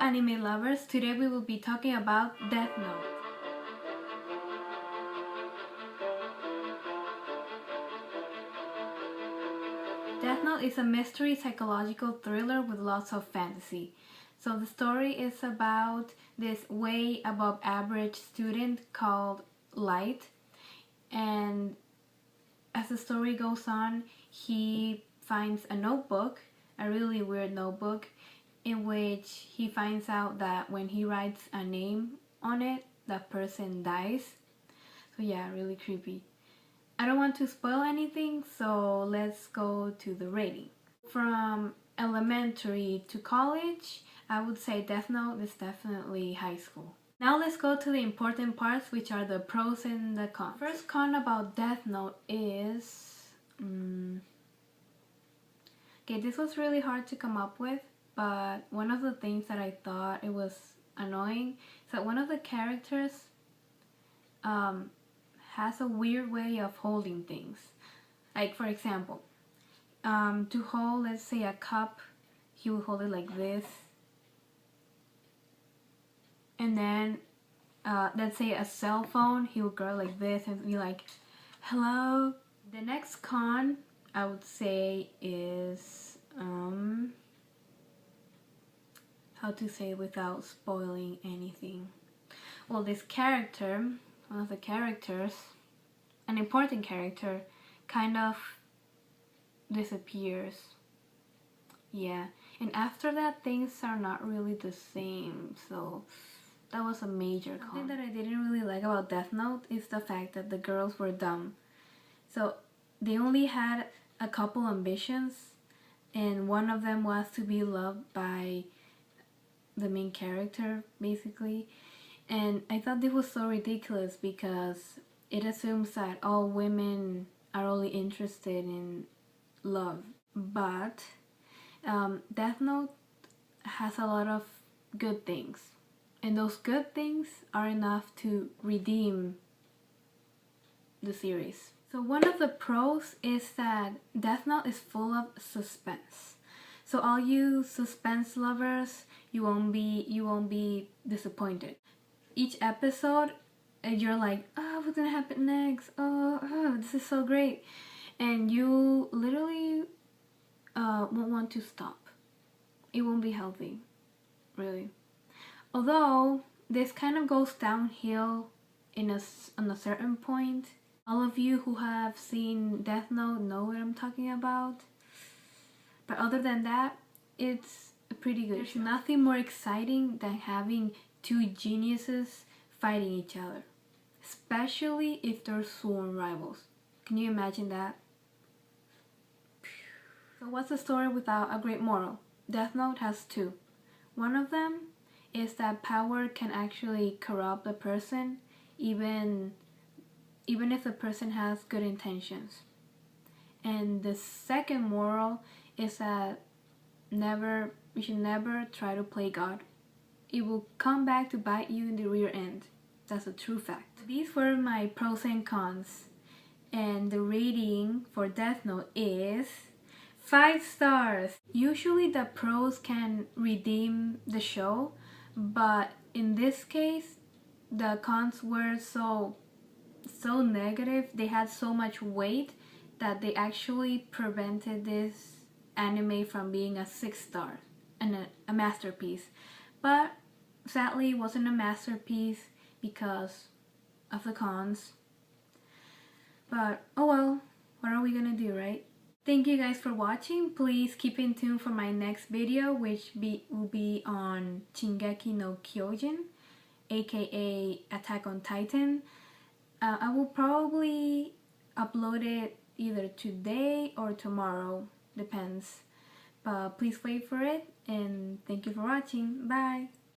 anime lovers, today we will be talking about Death Note. Death Note is a mystery psychological thriller with lots of fantasy. So the story is about this way above average student called Light, and as the story goes on, he finds a notebook, a really weird notebook, in which he finds out that when he writes a name on it, that person dies. So yeah, really creepy. I don't want to spoil anything, so let's go to the rating. From elementary to college, I would say Death Note is definitely high school. Now let's go to the important parts, which are the pros and the cons. First con about Death Note is... okay, this was really hard to come up with, but one of the things that I thought it was annoying is that one of the characters has a weird way of holding things. Like, for example, to hold, let's say, a cup, he will hold it like this. And then, let's say a cell phone, he will go like this and be like, hello. The next con, I would say, is how to say without spoiling anything. Well, this character, one of the characters, an important character, kind of disappears. Yeah, and after that things are not really the same, so that was a major con. Something that I didn't really like about Death Note is the fact that the girls were dumb. So they only had a couple ambitions, and one of them was to be loved by the main character, basically. And I thought this was so ridiculous because it assumes that all women are only interested in love. But Death Note has a lot of good things, and those good things are enough to redeem the series. So one of the pros is that Death Note is full of suspense. So all you suspense lovers, you won't be disappointed. Each episode, you're like, oh, what's gonna happen next? Oh, this is so great. And you literally won't want to stop. It won't be healthy, really. Although this kind of goes downhill on a certain point. All of you who have seen Death Note know what I'm talking about. But other than that, it's pretty good. There's nothing more exciting than having two geniuses fighting each other, especially if they're sworn rivals. Can you imagine that? So what's the story without a great moral? Death Note has two. One of them is that power can actually corrupt a person, even if the person has good intentions. And the second moral is that you should never try to play God. It will come back to bite you in the rear end. That's a true fact. These were my pros and cons. And the rating for Death Note is 5 stars. Usually the pros can redeem the show, but in this case, the cons were so negative. They had so much weight that they actually prevented this anime from being a 6 star and a masterpiece. But sadly, it wasn't a masterpiece because of the cons. But oh well, what are we gonna do, right? Thank you guys for watching. Please keep in tune for my next video, which will be on Shingeki no Kyojin, aka Attack on Titan. I will probably upload it either today or tomorrow, depends. But please wait for it, and thank you for watching. Bye!